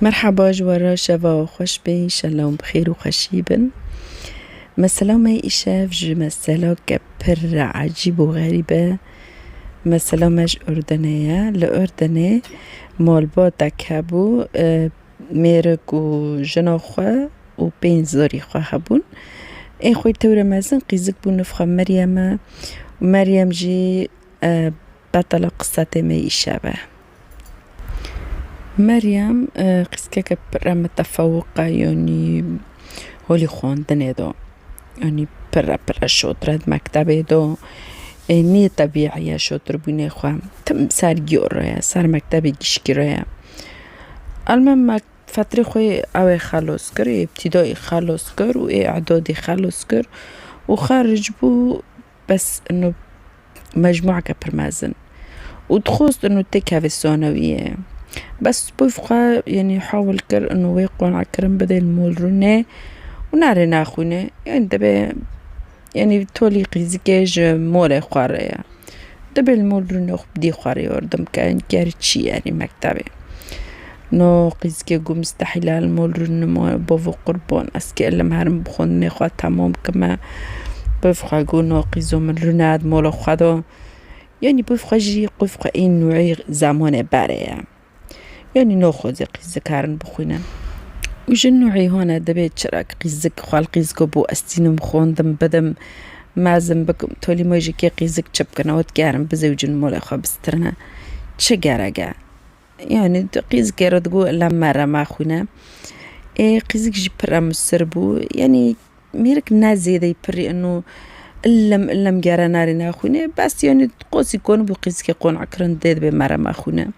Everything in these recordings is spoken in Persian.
مرحبا جوارا شوا وخوش بي شلوم بخير وخشيبن. مثلا ما إشاف جو مثلا كبر عجيب وغريبة. مثلا مج أردنية لأردني مالباتا كابو ميرك و جناخوا و بين زوري خوا هبون. اي خوي تورا مازن قيزك بو نفخة مريم جي بطل قصة ما إشابه. مريم قسكك برا متفوقة يعني هولي خواندنه دو يعني برا شاطرة مكتبه دو ني طبيعية شاطر بونه خواه تم سر گیور راه سر مكتب گشکی راه. المهم فتره خوی اوه خلاص کر ابتدایی خلاص کر و اعدادی خلاص کر و خارج بو بس انه مجموعة كبرمازن ودخوست انه تكهف الثانوية بس بفقه يعني حاول كر انه ويقون عكرم بدل مولرونه وناري ناخونه يعني دبي يعني تولي قيزكيج مولي خواريا دبي المولرونه بدي خواري وردم كان كارتشي يعني مكتبي نو قيزكي قو مستحيل المولرونه مو بوفو قربان اسكي الا مهرم بخوني خواه تمام كما بفقه قو نو قيزو من رناد مولو خوادو يعني بفقه جي قفقه این نوعي زمان باريا يعني ناخذ قيزك هارن بخوينا وجن نوعي هنا دبيت شراك قيزك خوال قيزكو بو استينم خوندم بدم مازم بكم تولي ما يجي كي قيزك تشبكنا وتقارن بزوجن مولا خو بسترنا تشقارقا يعني قيزك يردقو لما رما خونا قيزك جي برا مسربو يعني ميرك نازي دي بري انه اللم جارا ناري خونا بس يعني قوسي كون بو قيزك يقون عكرن ديد بمرا ما خونا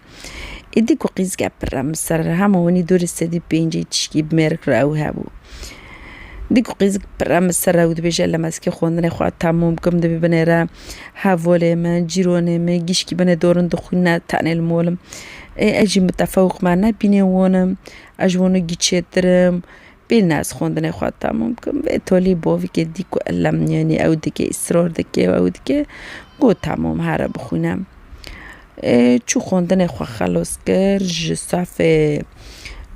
إديكو قيزك برا مسر هما وني دور السدي بينجي تشكي بميرك راو هابو ديكو قيزك برا مسر ود بيجا لما اسكي خوندني خو تمام كم دبي بنيرا هافولي ما جيروني ما جيشكي بنا دورن دخلنا تاني المولم اجي متفوق معنا بيني ونم اجونو جيتشترم بالناس خوندني خو تمام كم تولي بوفي كديكو علم يعني او دكي اسرار دكي او دكي قو تمام هارا بخونم چو خوندن خو خلاص کرد صفحه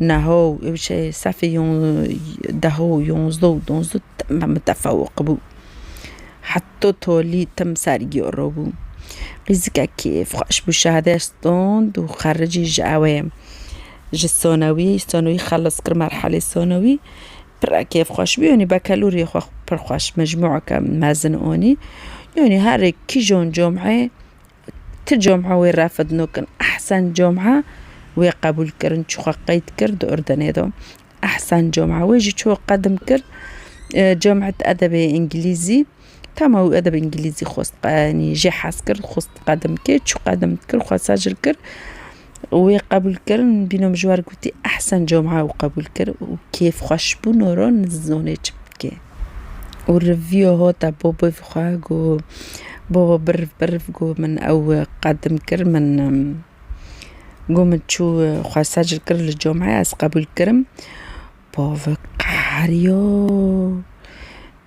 نهو وش صفحه دهو یونزده و دونزده متفوق بو حتی تولی تم سرگی رو بو قیزک کیف خوش بو شهاده استاند و خرجی جاوه ثانوی خلاص کرد مرحله ثانوی پر کیف خوش بیانی بکالوری خو پر خوش مجموعه کم مازن آنی يعني هاري كي جون جمعه تجمعة ويرافد نوكن أحسن جمعة ويقبل كرن شو قيد كرد أردني دو أحسن جمعة ويجي شو قدم كر جامعة أدب إنجليزي تما هو أدب إنجليزي خوست يعني جي حاس كر خوست قدم كر شو قدم كر خوست سجل كر ويقبل كرن بينهم جوار قلتي أحسن جمعة وقبل كر وكيف خوش بو نوران الزونة جبكي والريفيو هو تا بوبو فخاقو بابا برف جو من أو قدم كر من قوم تشو خاساج الكر للجمعة أسقبل كرم بابا قاريو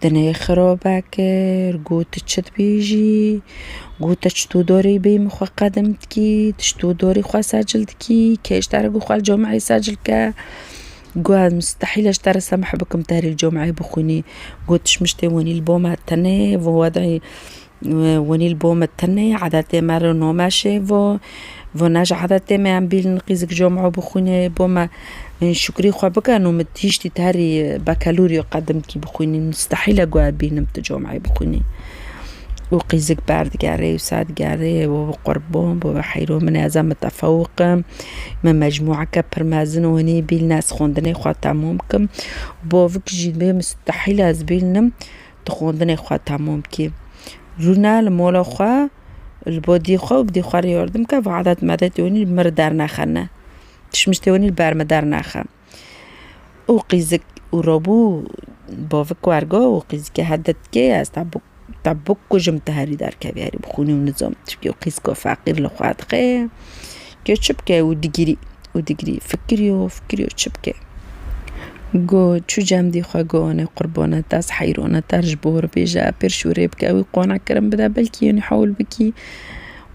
دنيا خرابة كر قو تشت بيجي قو تشتو دوري بيم خو قدمتكي تشتو دوري خاساجل تكي كيش تارقو خو الجمعة يساجل كا قواد مستحيل اشترى سمح بكم تاري الجمعة بخوني قوتش مشتي وني البومة التانية ووضعي وني البوم التانية عادتي مرة نوماشي وناج عادتي ما عم بيل نقيزك جمعة بخوني بوما شكري خوا بكا انو متيشتي تهري بكالوريو قدمتكي بخوني مستحيل اقوى بينمت جمعة بخوني وقيزك بارد قاري وساد قاري وقربون وحيرو من ازام متفوق من مجموعة كبر مازن وهني بيل ناس خوندني خوا تمامكم بوفك جيد بي مستحيل از بيلنم تخوندني خوا تمامكي رونا المولا خوا البودي خوا بدي خواري يردم كا وعادات مادت يوني المر دار ناخنا تشمشتوني البار مدار ناخا وقيزك ورابو بوفك وارغو وقيزك هدت كي از تبوك جمت هاري دار كبيري بخوني ونظام تبكي وقيزك فقير لخوات خي كي تشبكي ودقري فكريو تشبكي گو چو جام دی خواه گوانه قربانه تاس حیرانه ترج بور بیجا پرشوره بکه اوی قوانا کرم بده بلکی یونی حول بکی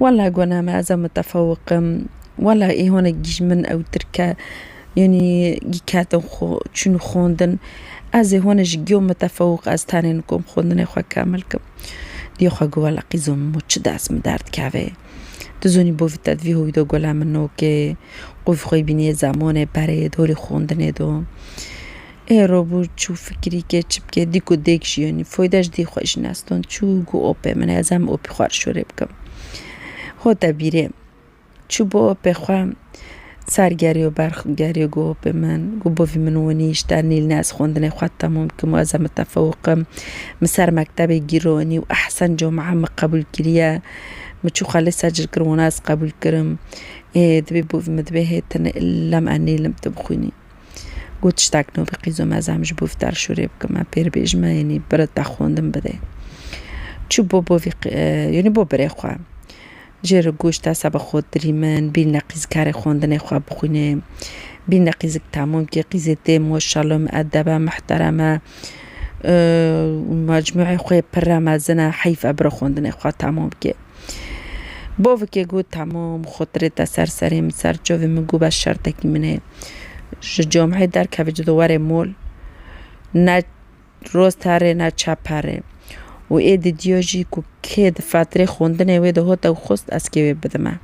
ولا گوانا معزا متفوقم ولا ايه هون جيج من او تركا يعني يكاتن شنو خوندن از هونش گیوم متفوق از تانین کم خوندن خوا کامل کم دی خوا گوالا قیزم مچ دست مدرد که دزونی بوی تدوی هوی دو گلا منو که قوی خوی بینی زمان بره دوری خوندن دو رو بود چو فکری که چپ که دیکو دیکش یعنی فایدهش دی خوش نستون چو گو اوپه من ازم اوپی خوار شوره بکم خود دبیره چو با اوپی خوام سرگری و برخگری گو به من گو بوی منونیش در نیل ناس خوندن خود تمام که موازم متفوقم مسر مکتب گیرونی و احسن جامعه مقبول کریه مچو خالص سجل کرم ناس قبول کرم دبی بوی مدبه هیتن لم انی لم تبخونی گوت شتاکنو بقیزم ازمش بوفتر شوره بکم پیر بیجمه یعنی برد تخوندم بده چو بوی یعنی بو بره خواه جر گوشت سبا خود دریمن بین نقیز کار خوندن خواه بخونه بین نقیز تمام که قیزته ماشالله مؤدبه محترمه مجموعه خواه پرمزنه حیف ابرا خوندن خواه تمام که باوه که گو تمام خطره تا سرسریم سر جاوه مگو بس شرطکی منه جامعه در که دواره مول نه روز تره نه چپ پره و اید دیاجی که ده فتره خوندن وی ده ها تا خوست از که وی بدمه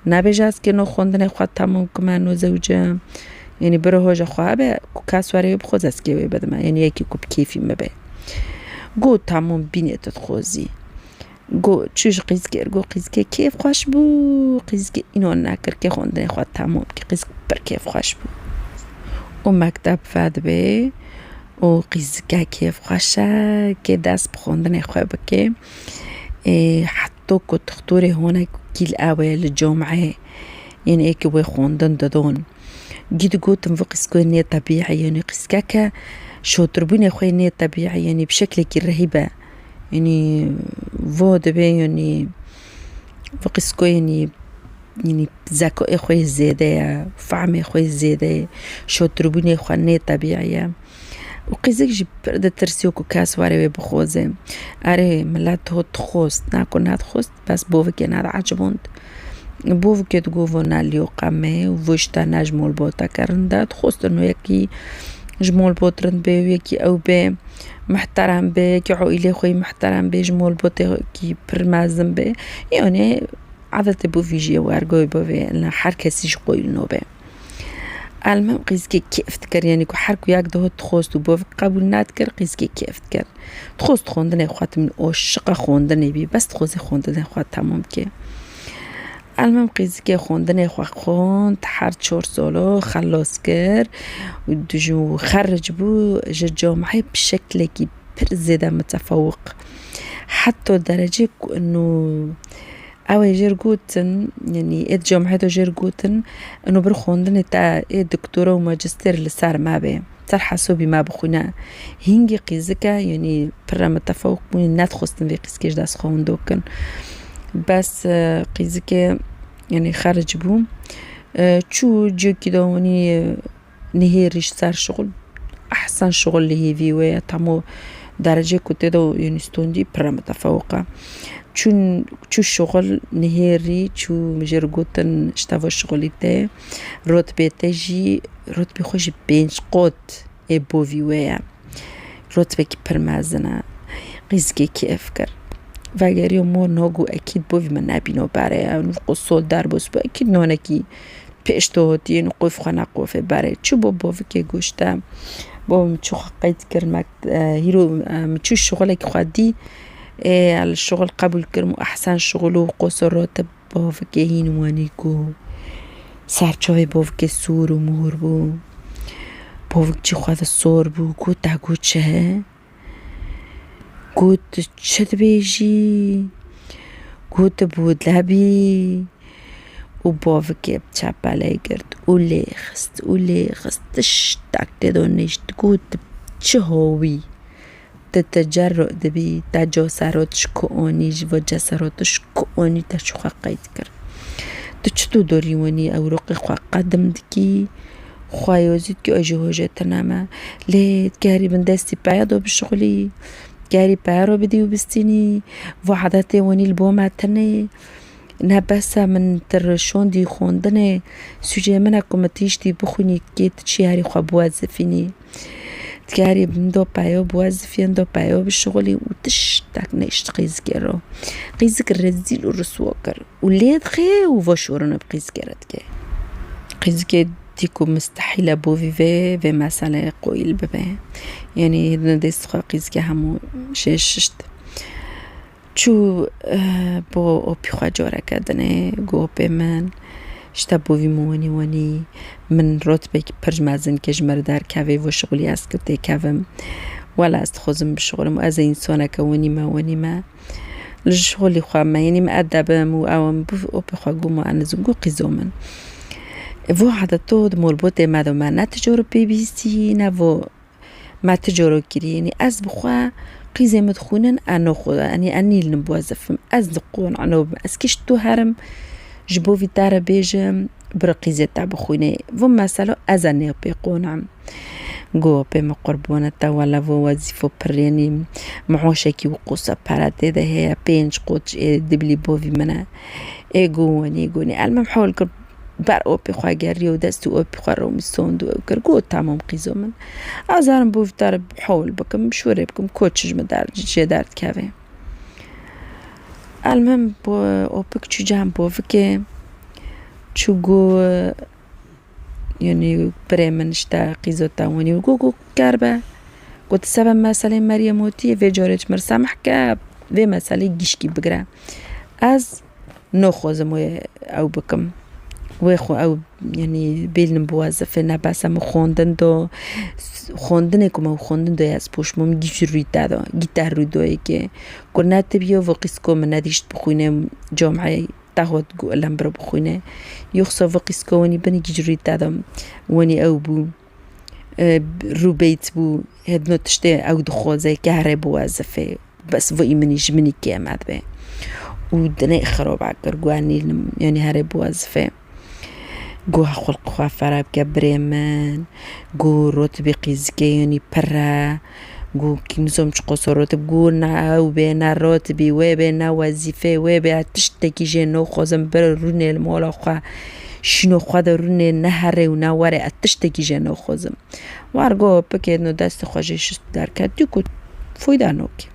نبیج از که نو خوندن خواه تمام کمه نو زوجه یعنی بره هاجه خواه به کس واره وی بخوز از که وی بدمه یعنی یکی کب کیفی مبه گو تمام بینی تد خوزی گو چوش قیزگر گو قیزگر کیف خوش بو قیزگر اینو نکر که خوندن خواه تمام که قیزگر بر کیف خوش بو و مکتب فد به و قیزگه کیف خوشه که دست بخوندن خواه بکه حتی که تختوری هونه گیل اول جامعه یعنی ایکی وی خوندن دادون گید گوتم و قیزگوی نیه طبیعی یعنی قیزگه که شوتربون خواه نیه طبیعی یعنی بشکل که رهیبه یعنی و دبه یعنی و قیزگوی یعنی ذکای خواه زیده فهم خواه زیده شوتربون خواه نیه طبیعیه و قیزک جی پرده ترسیو که کس واره وی بخوزه اره ملت ها تخوست نکن ند خوست بس بوه که ند عجبوند بوه که دگو و نلیو قمه و وشتا نجمول باتا کرنده تخوستن و یکی جمول باترند به و یکی او به محترم به که عائله خوی محترم به جمول باتا که پرمزم به یعنی عادت بوفیجی و ارگوی بوه هر کسیش قویل نو به المهم قیزگی کیفت کر یعنی که هر کو یک ده تخواست و باف قبول ند کر قیزگی کیفت کر تخواست خوندن خواهد من عاشق خوندن بی بس تخواست خوندن خواهد تمام که المهم قیزگی خوندن خواهد خوند هر 4 ساله خلاص کر و دجو خرج بو جامعه بشکل که پر زیده متفوق حتی درجه که انو اوه جر گوتن یعنی اید جامعه دو جر گوتن انو بر خوندن تا اید دکتوره و ماجستر لسر ما به سر حسابی ما بخونه هنگی قیزکه یعنی پر متفوق بونی ندخواستن وی قیزکش دست خواندو کن بس قیزکه یعنی خرج بوم چو جو که داونی نهیرش سر شغل احسن شغل لهیوی و تمو درجه کته دو یونستوندی پر متفوقه چون شغل نهیری چو مجرگوتن اشتوا شغلی ده رتبه تجی رتبه خوش 5 قد بوویوه رتبه که پرمزنه قیزگی که افکر و اگر یو مور ناگو اکید بووی من نبینو بره قصول در بس با اکید نانکی پیشتو دین قف خانه قفه بره چو بووی که گوشتم با مچو قید کرمک هیرو مچو شغل که خودی الشغل قبول کرم و احسن شغل و قصرات باوه که هینوانی کو سرچاوه باوه که سور و مور بو باوه که خود سور بو گوت دا گوت چه؟ گوت چه بیجی؟ گوت بود لبی و باوه که چپله گرد او لیخست تشتک دانشت گوت چه هاوی تجرع دبی تا جسارتش کونیج و جسارتش کونی تا شو قید کرد تو چطور داریونی اوراق خواه قدم دکی خواهیازید که آجه تنامه لید گهری من دستی پیدا بشغلی گهری پیدا بدی و بستینی و عادت وانی البومه تنه إنها بس من ترشون دي خوندنه سوجي منها كومتيش دي بخوني كيت تشياري خواب وازفيني تكاري بندو بايو بوازفين دو بايو بالشغلي وتش تاك نيش قيزكيرو قيزك الرزيل والرسوكر وليد خي وفاشورنا بقيزكيرتك قيزكي ديكو مستحيلة بو في مسألة قويل ببه يعني نديس قيزكي همو ششت چو بو اوبی خواه جاره کردنه گو به من شتا بوی موانی وانی من رتبه که پرج مزن که جمر در کوه و شغلی است که تکوم ولا است خوزم بشغلم و از انسانه که وانی ما لشغلی خواه ما یعنی ما ادبم و اوام بو اوبی خواه گو ما انزم گو قیزو من و حدا تود مولبوت مدو من نتجارو پی بیستی نه و ما تجارو کری یعنی از بخواه قيزة مدخونن أنا خدا يعني أني اللي نبوظفهم أصدقون عنو أسكيش تو هرم جبو في تارا بيجم برقيزة تاع بخوني فم مثلا أزني بيقونعم جو بما قربونة ولا فو وظيفة بريني معوشكي وقوصة باراتي ده هي بينش قوتش دبلي بوفي منا إيجوني المهم حول كرب بر اوپی خواه گری و دست اوپی خواه رو میسوند و کرگو تمام قیزو من ازارم بوفتار بحول بکم شوره بکم کوچش مدارد جه دارد که المهم بو اوپک چو جام بوفکه چو گو يعني بريمن اشتا قيزو تاوني وقوقو كاربا قلت سبب مسألة مريموتي في جورج مرسامح كاب في مسألة جيشكي بقرا از نخوزم او بكم ويخو او يعني بيلن بوظفه نبسم خوندن كما خوندن دو از پوش مم گیتار رو دوی که کنات بیو و قسکو من ندیشت بخوینه جامعه تاخد قولم برو بخوینه يخصو و قسکو وني بني گیجری دادم وني او بو رو بیت بو هدنو تشته او دخوزه که هره بوظفه بس و ایمنی جمنی که امد به و دنه خراب عکر گوانی يعني هره بوظفه گوه خلق خواه فراب که بريمن گو رتبی قیزگه یعنی پره گو کنزم چقصو رتب گو نعو بينا رتبی و بينا وظیفه و بينا تشتکی جنو خوزم بر رونه المولا خواه شنو خواه در رونه نهره و نواره اتشتکی جنو خوزم وارگو پکه نو دست خواهجه شست در کرد دیو فویده نوکی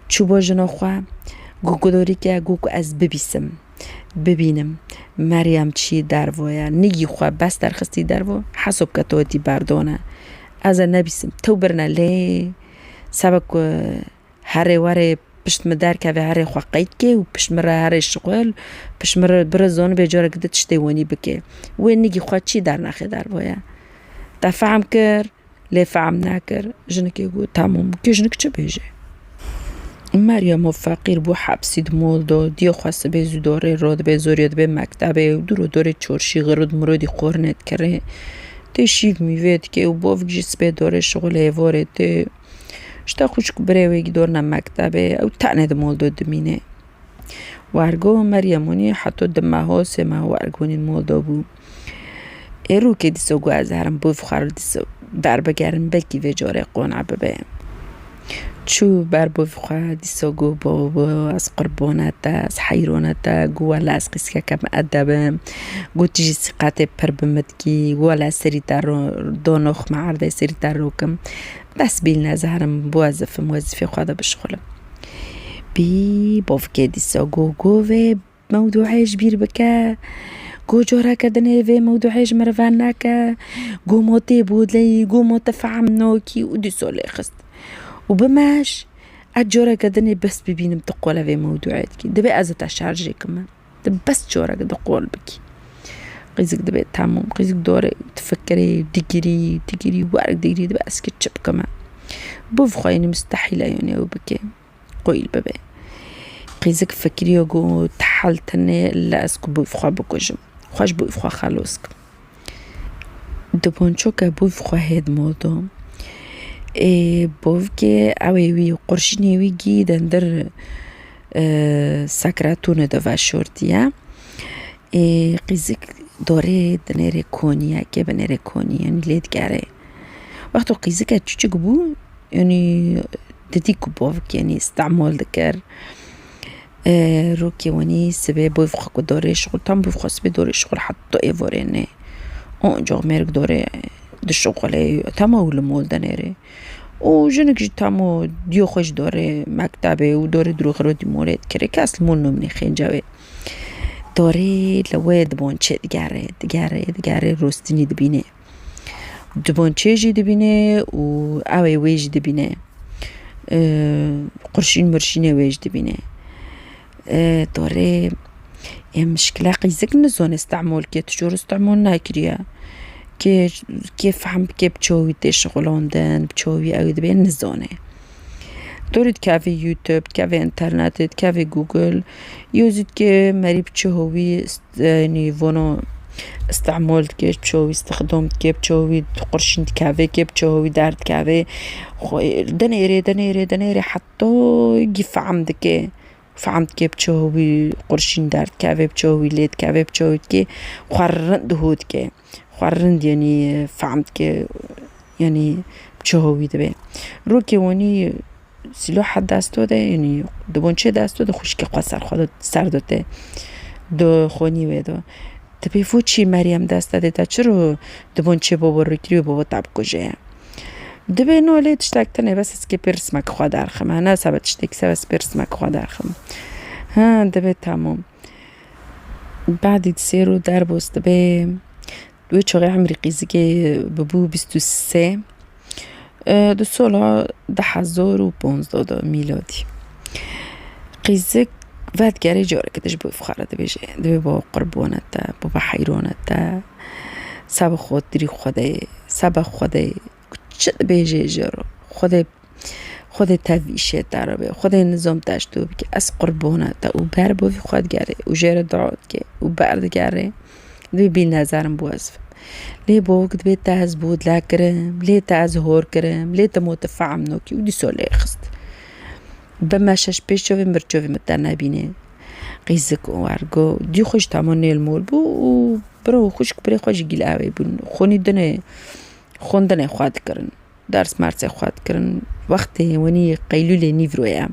چوبا جنو خواه گو گداری که گو از ببیسم ببینم مریم چی دروایه نگی خواه بس درخستی دروا حسب کتواتی بردانه از نبیسم تو برنه لی سبک هره واره پشت مدار که و هره خواه قید که و پشت مره هره شغل پشت مره برزانه بیجاره کده تشتی وانی بکه و نگی خواه چی در نخی دروایه تا فهم کر لی فهم نکر جنکی گو تمام که جنک چه بیجه مریم فقیر بو حبسی دمول دو دیو خواسته به زوداره راد به زوریاد به مکتبه و دور دور چورشی غرود مرودی قرنت کره تشیگ میوید که او باف جس به داره شغل ایواره ته شتا خوش برویگی دورنا مکتبه او تعنه دمول دو دمینه وارگو مریمونی حتی دمه سمه وارگونی مول دو بو ایرو که دیسو گو از هرم بوف خارل دیسو بر بگرن بکی و جاره قونع ببه چو بر بوفخوا دیسا گو با از قربانتا از حیرانتا گو ولا از قیسکه کم ادبم گو تیجی سقاط پر بمدکی گو ولا سری در دانخ معرده سری در روکم بس بیل نظرم موظفه خواده بشغلم بی بوفکه دیسا گو و موضوعش بیر بکه گو جورا کدنه و موضوعش مروان نکه گو موتی بود لی گو متفعم نوکی و دیسا لیخست وبماش أجورا كدني بس ببينم تقول في موضوعاتك دبي أزت أشارجي كمان دبي بس جورا كده قول بكي قيزك دبي تمام قيزك دوري تفكري تجري وارك دبي أسكت شب كمان بوفخا يعني مستحيلة يعني وبكي قويل ببي قيزك فكري يجو تحلتني لا أسكو بوفخا بكوجم خوش بوفخا خلوسك دبونشو كبوفخا هيد موضوع بوفكي اوي قرشني ويجي دندر ساكراتونه دوا شورتيا قيزك دوري دنيري كونيا كي بنيري كونيا يعني ليت كاري وقتو قيزك تشجبو يعني تديك بوفك يعني استعمال ذكر روكي وني سبي بوفخ دوري شغل تام بوفخ سبي دوري شغل حتى ايفوريني اون جو ميرك دوري دشغلي تامو ولمول دنيري وجنك تامو ديو خوش دوري مكتبي ودوري دروغرو دي مولد كري كاس المول نمني خين جاوي دوري لويد بونچه دگاره روستني دبينه دبونچه جي دبينه و اوي ويج دبينه قرشين مرشينه ويج دبينه دوري مشكلة قيزك نزون استعمال كي تجور استعمال ناكريا كيف فهم كيف بتشوي تشغلون دن بتشوي او دبين نزونه دوريد كافي يوتيوب كافي انترنت كافي جوجل يوزد كي مري بتشوي يعني فونو استعمال كي بتشوي استخدام كي بتشوي قرشين كافي كي بتشوي دارت كافي دنيري حتى يجي فهمت كي بتشوي قرشين دارت كافي بتشوي ليد كافي بتشوي كي خرن دهود كي خرن يعني فهمت كي يعني بتشوي دبي روكي وني سلاح دستو ده يعني دبونچه دستو ده خوشکی قصر خود سر داده دو خونی ویدو تبی فوچی مریم دست داده تا چرا دبونچه بابا رو کری بابا تب کجه دبی نوله تشتکتنه بس از که پرسمک خواه درخم نه سبت تشتک سبت پرسمک خواه درخم ها دبی تمام بعدی تسیرو در بست دبی دوی چاقی عمری قیزی که ببو 23 دو سالا 2015 میلادی قیزک ودگری جاره کدش بوی فخاره دبیجه دبی با قربانت ده با حیرانت ده سب خود دری خوده چه دبیجه جارو خود تویشه درابه خود نظام داشتو بگه از قربانت ده و بر بوی خود گره و جاره دعات که و برد گره دبی بی نظرم بوزف ليه بوقت بيت بود لا كرم ليه هور كرم ليه متفعم نوكي ودي سولي خست بما شش بيشوفي مرچوفي متنابينه قيزك وارگو دي خوش تماني المول بو و برو خوش بري خوش گيل اوي بون خوني دنه خوندنه خواد کرن درس مرس خواد کرن وقتی وني قيلولي نيفرويا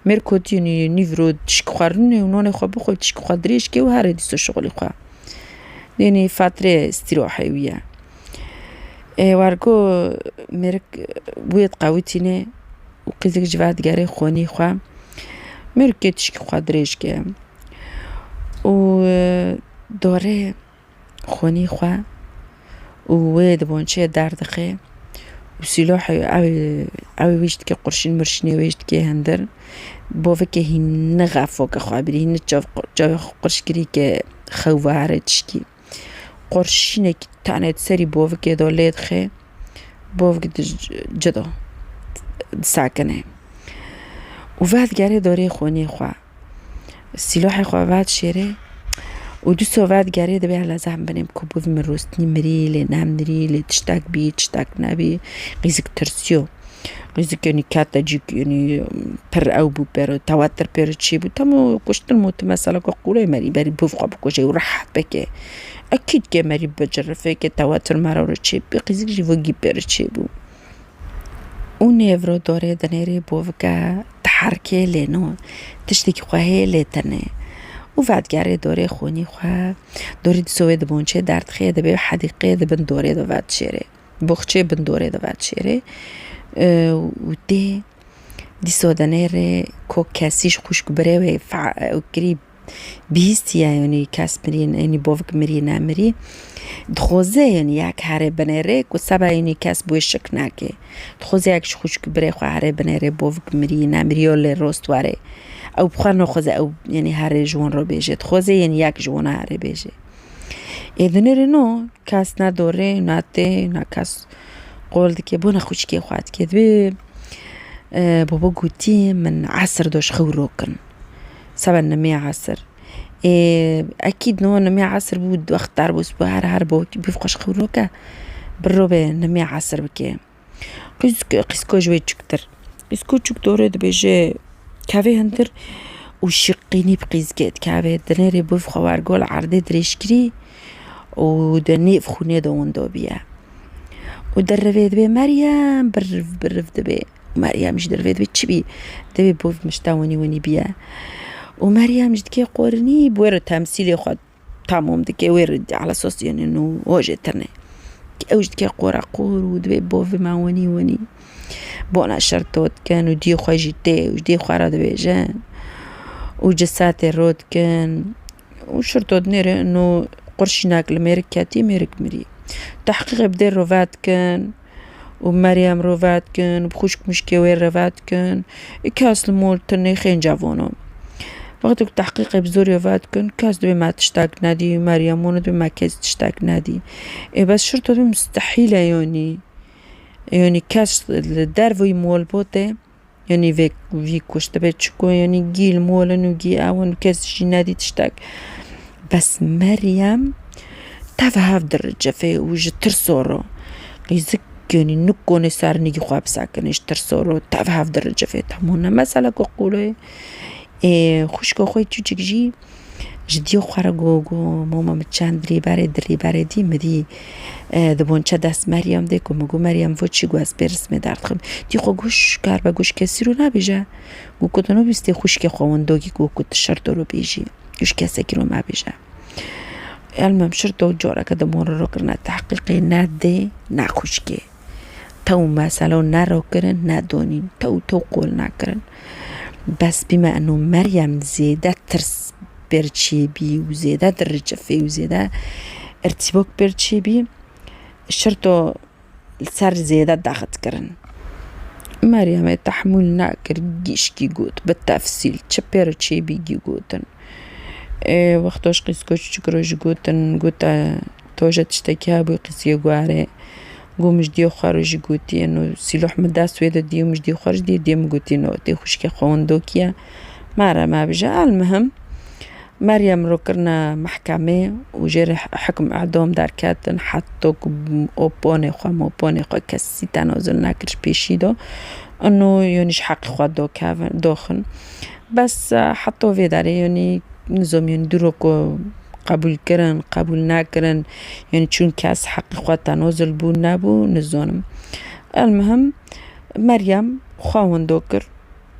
مركوتيني نيفرو تشك خورن ونون خو بخو تشك خدريش كي و هر دي شغلي خو يعني فترة استراحة ويا وارجو مرك بويت قوتينه وقيزك جواد جاري خوني خوا مركتش خادريش كه و دوره خوني خوا وويد بونشة درد خي وسلاح أوي ويشت كي قرشين مرشني ويشت كي هندر بوفك هن غافوك خابري هن جاف قرش كري كي خواره تشكي قرشينه که تانت سری بوفك دولید خي بوفك جدا ساکنه و بعد گره داره خونی خواه سلاح خواه بعد شیره و دو سواد گره دبی على زهم بنیم که بوفی من روستنی مری لی نم نری لی تشتاک بی تشتاک نبی قیزک ترسیو قیزک یعنی کاتا جیک یعنی پر او بو پر تواتر پر چی بو تمو کشتن موت مثلا که قوله مری بری بوف خواب کشه و راحت بکه أكيد كماري بجرفه كتواتر مرارو چه بقيزك جيفوغي بير چه بو و نيفرو داره دنيري بوفكا تحركه لنو تشتكي خواه لتنه و وعدگره داره خوني خواه داره دسوه دبونچه درد خيه دبه حديقه دبن داره دواد شيره بخچه بن داره دواد شيره و دي سودانيره كو كاسيش خوشك بره و قريب بيستي يعني كاس مرين يعني بوفك مرينا مري دخوزه يعني ياك هاره بنيرك و سبا يعني كاس بوشك ناكي دخوزه ياك خوشك بره خو هاره بنيره بوفك مرينا مريول روست واره او بخار نخوزه او يعني هاره جوان رو بيجه دخوزه يعني ياك جوان هاره بيجه اذنره نو كاس نداره ناته ناكاس قول دكي بونا خوشكي خوات كدبي بابا قوتي من عصر دوش خوروكن سبا نمي عصر أكيد نو نمي عصر بود وقت داربوس بو هر بوكي بيفقش خوروكا بروبه نمي عصر بكي قيسكو جوي چكتر قيسكو چك دوره دبيجه كاوه هندر و شقيني بقيزكت كاوه دنيري بوف خوارگول عرده دريشكري و دنيف خونه دون دو بيه و در روید به مریم برف دبی مریم مش در روید به چی بی دبی بوف مشتاونی ونی بیا ومريم جدكي قورني بوير تمثيلي خد تمام دكي ويرد على أساس يعني إنه واجد ترني أوجد كي قورا قور ودبي بوف مع وني بونا شرطوت كان ودي خواجي تي ودي خوارا دبي جان وجساتي رود كان وشرطوت نيري إنه قرشناك الميركاتي ميرك مري تحقيق بدير روفات كان ومريم روفات كان وبخوشك مشكي وين روفات كان كاس المول تني خين جافونو وقتك تحقيق بزور روفات كان كاس دبي ما تشتاق نادي مريم ونو دبي ما كاس تشتاق نادي بس شرطة دبي مستحيلة يعني كاس الدار مول بوتي يعني فيكوش تبي تشكو يعني جي المول انو جي اون كاس شي نادي تشتاق بس مريم تفهف درجة في وجه ترسورو يزك يعني نكوني صار نيجي خواب ساكن ترسورو تفهف درجة في تمونا مسألة قولوا خوشكو خوي تشوجك جي جديو خرجوجو ماما متشان دري باري مدي دبون دست مريم ديكو مگو مريم فوتشي گواز برس مدارد خم دي خو گوش کار گوش کسی رو نبیجه گو کتنو بیستی خوش که خواندوگی گو کت شرط رو بیجی گوش کسی رو نبیجه المهم شرطو جورا که دمون رو کرنا تحقیقی نده نخوش که تو مثلا نرو کرن ندونین تو قول نکرن بس بما انه مريم زيادة ترس برچي بي وزيادة درجة في وزيادة ارتباك برچي بي شرطو السر زيادة ضغط كرن مريم تحمل ناكر جيش كي قوت بالتفصيل تشبير تشي بي جي قوتن وقتاش قيسكوش تشكروش قوتن قوتا توجه تشتكيها بي قيس يقواري قو مش ديو خارج قوتي انو سيلوح مداس ويدا ديو مش ديو خارج ديو مقوتي نو دي خوشكي خواندوكيا مارا ما بجا المهم مريم رو كرنا محكمة وجرح حكم اعدام در كاتن حتى اوبوني خوا كسي تنازل ناكرش بيشيدو انو يونيش حق خوا دوخن بس حتى في داري يعني نظام يعني دروكو قبول كرن قبول ناكرن يعني چون كاس حق خوا تنازل بو نبو نزانم المهم مريم خواهن دوكر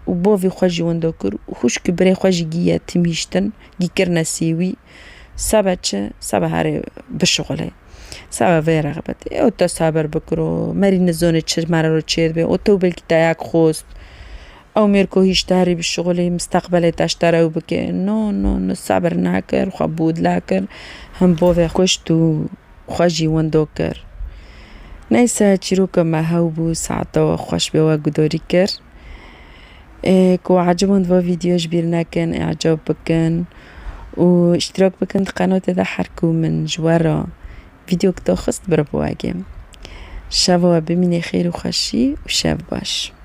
وبوفي خواجي وندوكر وخوش كبري خواجي جيا تميشتن جي كرنا سيوي سبا هاري بشغله سبا في رغبت او تا صبر بكرو مري نزانه چه مرا رو چيد بي او تو بلكي تاياك خوست او ميركو هيش تهري بالشغله مستقبله تشترو بكي نو صبر ناكر وخبود لاكر هم بوفي خوشتو خواجي وندوكر نيسا چيروكا ما هاوبو ساعتا خوش بيوا قدوري كر كو عجبون دوا فيديو جبير كان اعجاب بكن واشتراك بكن قناة دا حركو من جوارا فيديو كتو خست بربواقي شابوا بميني خير وخشي وشاب باش